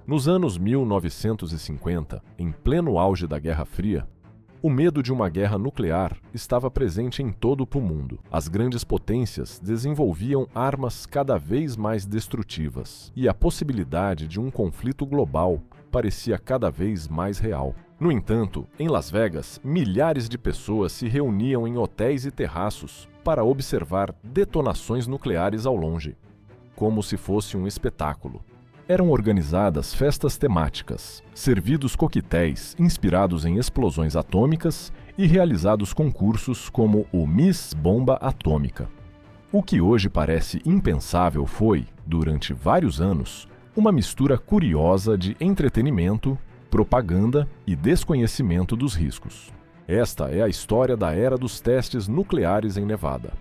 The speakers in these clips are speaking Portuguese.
Nos anos 1950, em pleno auge da Guerra Fria, o medo de uma guerra nuclear estava presente em todo o mundo. As grandes potências desenvolviam armas cada vez mais destrutivas, e a possibilidade de um conflito global parecia cada vez mais real. No entanto, em Las Vegas, milhares de pessoas se reuniam em hotéis e terraços para observar detonações nucleares ao longe, como se fosse um espetáculo. Eram organizadas festas temáticas, servidos coquetéis inspirados em explosões atômicas e realizados concursos como o Miss Bomba Atômica. O que hoje parece impensável foi, durante vários anos, uma mistura curiosa de entretenimento, propaganda e desconhecimento dos riscos. Esta é a história da era dos testes nucleares em Nevada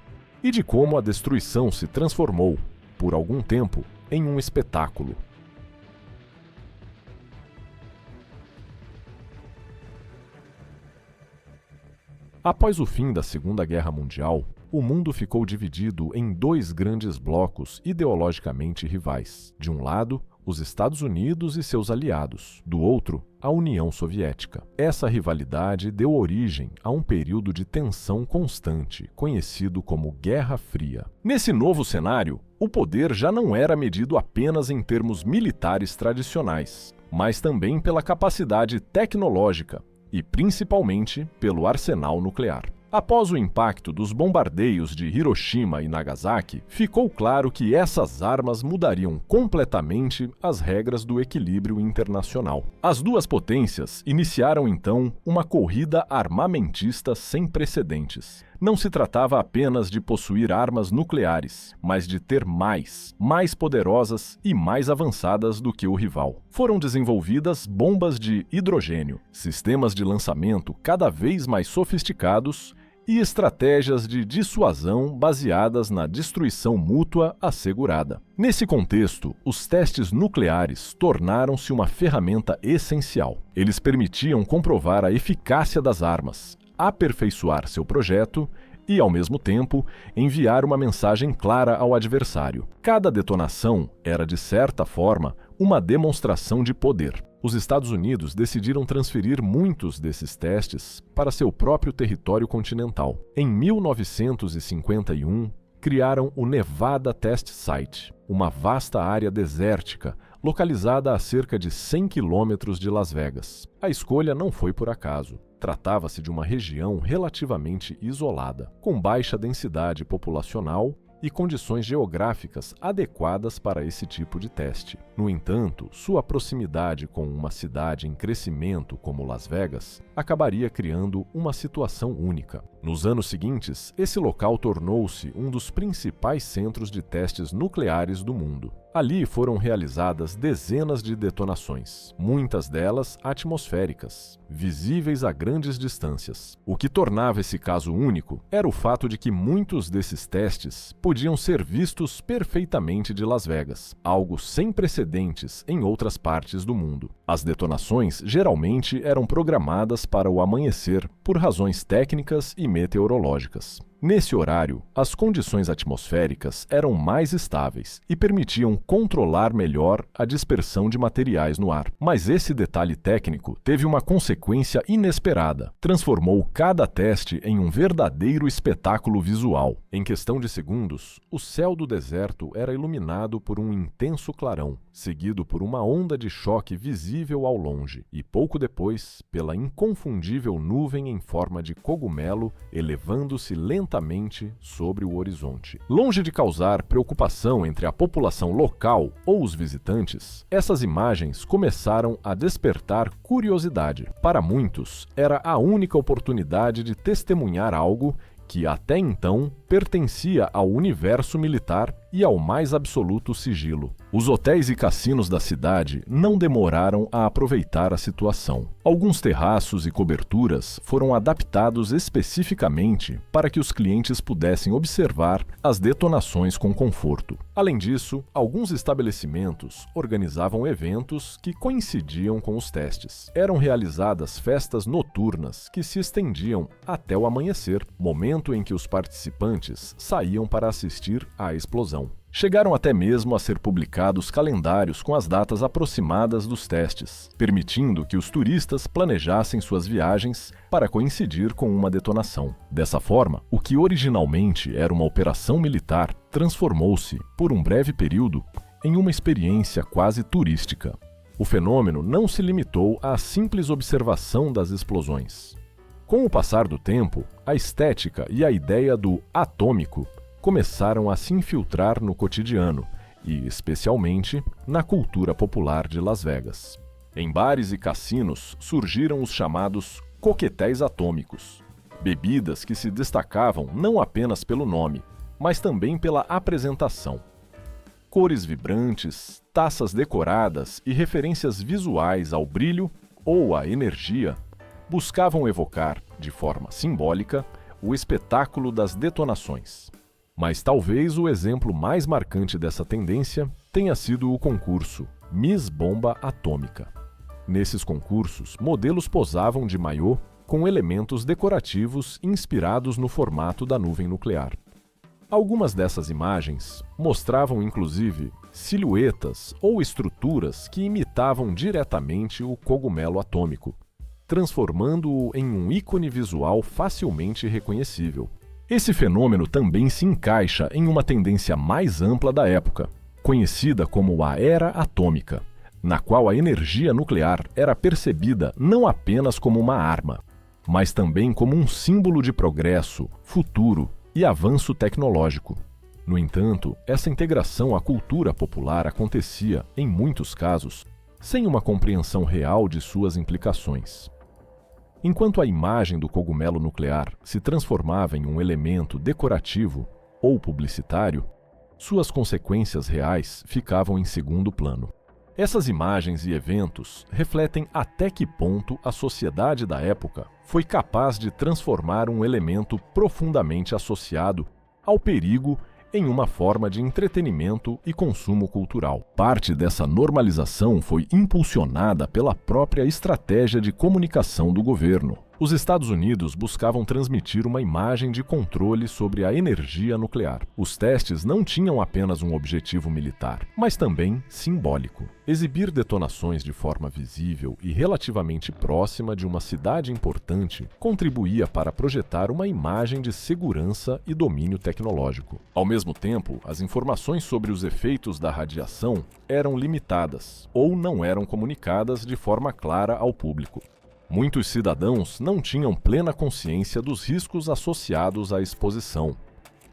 e de como a destruição se transformou, por algum tempo, em um espetáculo. Após o fim da Segunda Guerra Mundial, o mundo ficou dividido em dois grandes blocos ideologicamente rivais. De um lado, os Estados Unidos e seus aliados, do outro, a União Soviética. Essa rivalidade deu origem a um período de tensão constante, conhecido como Guerra Fria. Nesse novo cenário, o poder já não era medido apenas em termos militares tradicionais, mas também pela capacidade tecnológica e, principalmente, pelo arsenal nuclear. Após o impacto dos bombardeios de Hiroshima e Nagasaki, ficou claro que essas armas mudariam completamente as regras do equilíbrio internacional. As duas potências iniciaram então uma corrida armamentista sem precedentes. Não se tratava apenas de possuir armas nucleares, mas de ter mais poderosas e mais avançadas do que o rival. Foram desenvolvidas bombas de hidrogênio, sistemas de lançamento cada vez mais sofisticados e estratégias de dissuasão baseadas na destruição mútua assegurada. Nesse contexto, os testes nucleares tornaram-se uma ferramenta essencial. Eles permitiam comprovar a eficácia das armas, aperfeiçoar seu projeto e, ao mesmo tempo, enviar uma mensagem clara ao adversário. Cada detonação era, de certa forma, uma demonstração de poder. Os Estados Unidos decidiram transferir muitos desses testes para seu próprio território continental. Em 1951, criaram o Nevada Test Site, uma vasta área desértica localizada a cerca de 100 quilômetros de Las Vegas. A escolha não foi por acaso. Tratava-se de uma região relativamente isolada, com baixa densidade populacional e condições geográficas adequadas para esse tipo de teste. No entanto, sua proximidade com uma cidade em crescimento como Las Vegas acabaria criando uma situação única. Nos anos seguintes, esse local tornou-se um dos principais centros de testes nucleares do mundo. Ali foram realizadas dezenas de detonações, muitas delas atmosféricas, visíveis a grandes distâncias. O que tornava esse caso único era o fato de que muitos desses testes podiam ser vistos perfeitamente de Las Vegas, algo sem precedentes em outras partes do mundo. As detonações geralmente eram programadas para o amanhecer por razões técnicas e meteorológicas. Nesse horário, as condições atmosféricas eram mais estáveis e permitiam controlar melhor a dispersão de materiais no ar. Mas esse detalhe técnico teve uma consequência inesperada. Transformou cada teste em um verdadeiro espetáculo visual. Em questão de segundos, o céu do deserto era iluminado por um intenso clarão, seguido por uma onda de choque visível ao longe, e pouco depois, pela inconfundível nuvem em forma de cogumelo elevando-se lentamente sobre o horizonte. Longe de causar preocupação entre a população local ou os visitantes, essas imagens começaram a despertar curiosidade. Para muitos, era a única oportunidade de testemunhar algo que até então pertencia ao universo militar e ao mais absoluto sigilo. Os hotéis e cassinos da cidade não demoraram a aproveitar a situação. Alguns terraços e coberturas foram adaptados especificamente para que os clientes pudessem observar as detonações com conforto. Além disso, alguns estabelecimentos organizavam eventos que coincidiam com os testes. Eram realizadas festas noturnas que se estendiam até o amanhecer, momento em que os participantes saíam para assistir à explosão. Chegaram até mesmo a ser publicados calendários com as datas aproximadas dos testes, permitindo que os turistas planejassem suas viagens para coincidir com uma detonação. Dessa forma, o que originalmente era uma operação militar transformou-se, por um breve período, em uma experiência quase turística. O fenômeno não se limitou à simples observação das explosões. Com o passar do tempo, a estética e a ideia do atômico começaram a se infiltrar no cotidiano e, especialmente, na cultura popular de Las Vegas. Em bares e cassinos surgiram os chamados coquetéis atômicos, bebidas que se destacavam não apenas pelo nome, mas também pela apresentação. Cores vibrantes, taças decoradas e referências visuais ao brilho ou à energia buscavam evocar, de forma simbólica, o espetáculo das detonações. Mas talvez o exemplo mais marcante dessa tendência tenha sido o concurso Miss Bomba Atômica. Nesses concursos, modelos posavam de maiô com elementos decorativos inspirados no formato da nuvem nuclear. Algumas dessas imagens mostravam, inclusive, silhuetas ou estruturas que imitavam diretamente o cogumelo atômico, transformando-o em um ícone visual facilmente reconhecível. Esse fenômeno também se encaixa em uma tendência mais ampla da época, conhecida como a Era Atômica, na qual a energia nuclear era percebida não apenas como uma arma, mas também como um símbolo de progresso, futuro e avanço tecnológico. No entanto, essa integração à cultura popular acontecia, em muitos casos, sem uma compreensão real de suas implicações. Enquanto a imagem do cogumelo nuclear se transformava em um elemento decorativo ou publicitário, suas consequências reais ficavam em segundo plano. Essas imagens e eventos refletem até que ponto a sociedade da época foi capaz de transformar um elemento profundamente associado ao perigo em uma forma de entretenimento e consumo cultural. Parte dessa normalização foi impulsionada pela própria estratégia de comunicação do governo. Os Estados Unidos buscavam transmitir uma imagem de controle sobre a energia nuclear. Os testes não tinham apenas um objetivo militar, mas também simbólico. Exibir detonações de forma visível e relativamente próxima de uma cidade importante contribuía para projetar uma imagem de segurança e domínio tecnológico. Ao mesmo tempo, as informações sobre os efeitos da radiação eram limitadas ou não eram comunicadas de forma clara ao público. Muitos cidadãos não tinham plena consciência dos riscos associados à exposição,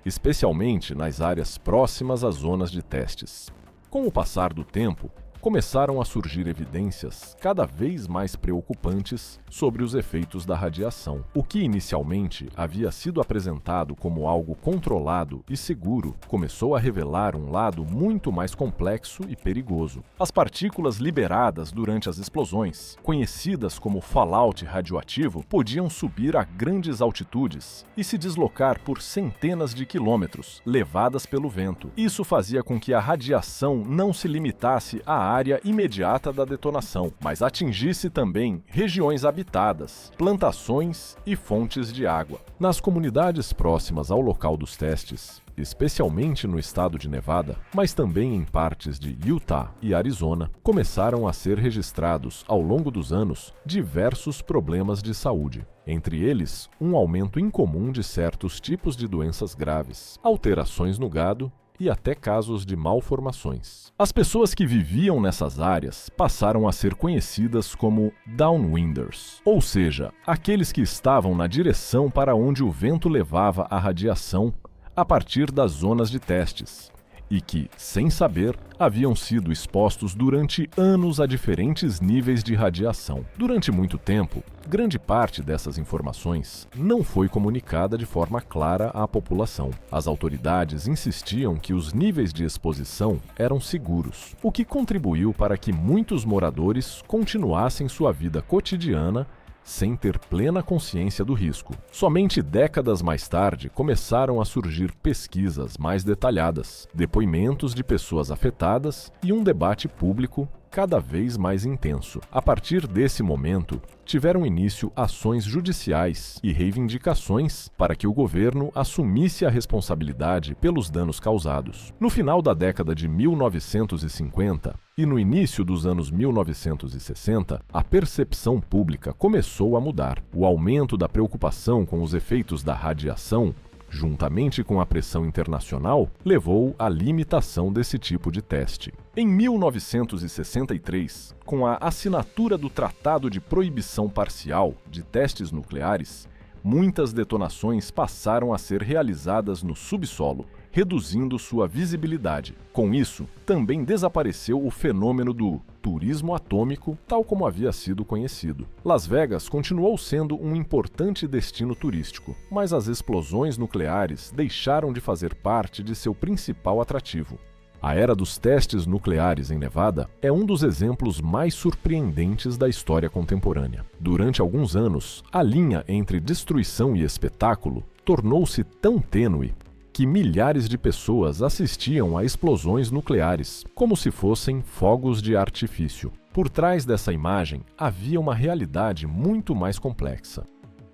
especialmente nas áreas próximas às zonas de testes. Com o passar do tempo, começaram a surgir evidências cada vez mais preocupantes sobre os efeitos da radiação. O que inicialmente havia sido apresentado como algo controlado e seguro começou a revelar um lado muito mais complexo e perigoso. As partículas liberadas durante as explosões, conhecidas como fallout radioativo, podiam subir a grandes altitudes e se deslocar por centenas de quilômetros, levadas pelo vento. Isso fazia com que a radiação não se limitasse à área imediata da detonação, mas atingisse também regiões habitadas, plantações e fontes de água. Nas comunidades próximas ao local dos testes, especialmente no estado de Nevada, mas também em partes de Utah e Arizona, começaram a ser registrados, ao longo dos anos, diversos problemas de saúde. Entre eles, um aumento incomum de certos tipos de doenças graves, alterações no gado e até casos de malformações. As pessoas que viviam nessas áreas passaram a ser conhecidas como downwinders, ou seja, aqueles que estavam na direção para onde o vento levava a radiação a partir das zonas de testes, e que, sem saber, haviam sido expostos durante anos a diferentes níveis de radiação. Durante muito tempo, grande parte dessas informações não foi comunicada de forma clara à população. As autoridades insistiam que os níveis de exposição eram seguros, o que contribuiu para que muitos moradores continuassem sua vida cotidiana sem ter plena consciência do risco. Somente décadas mais tarde começaram a surgir pesquisas mais detalhadas, depoimentos de pessoas afetadas e um debate público cada vez mais intenso. A partir desse momento, tiveram início ações judiciais e reivindicações para que o governo assumisse a responsabilidade pelos danos causados. No final da década de 1950 e no início dos anos 1960, a percepção pública começou a mudar. O aumento da preocupação com os efeitos da radiação, juntamente com a pressão internacional, levou à limitação desse tipo de teste. Em 1963, com a assinatura do Tratado de Proibição Parcial de Testes Nucleares, muitas detonações passaram a ser realizadas no subsolo, reduzindo sua visibilidade. Com isso, também desapareceu o fenômeno do turismo atômico, tal como havia sido conhecido. Las Vegas continuou sendo um importante destino turístico, mas as explosões nucleares deixaram de fazer parte de seu principal atrativo. A era dos testes nucleares em Nevada é um dos exemplos mais surpreendentes da história contemporânea. Durante alguns anos, a linha entre destruição e espetáculo tornou-se tão tênue que milhares de pessoas assistiam a explosões nucleares, como se fossem fogos de artifício. Por trás dessa imagem havia uma realidade muito mais complexa: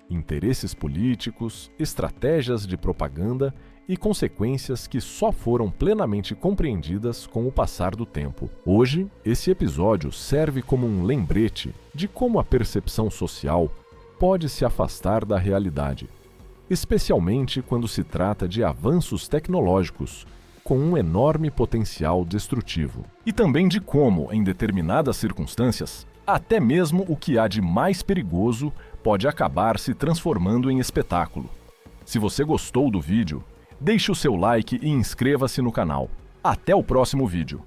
interesses políticos, estratégias de propaganda e consequências que só foram plenamente compreendidas com o passar do tempo. Hoje, esse episódio serve como um lembrete de como a percepção social pode se afastar da realidade, especialmente quando se trata de avanços tecnológicos com um enorme potencial destrutivo. E também de como, em determinadas circunstâncias, até mesmo o que há de mais perigoso pode acabar se transformando em espetáculo. Se você gostou do vídeo, deixe o seu like e inscreva-se no canal. Até o próximo vídeo!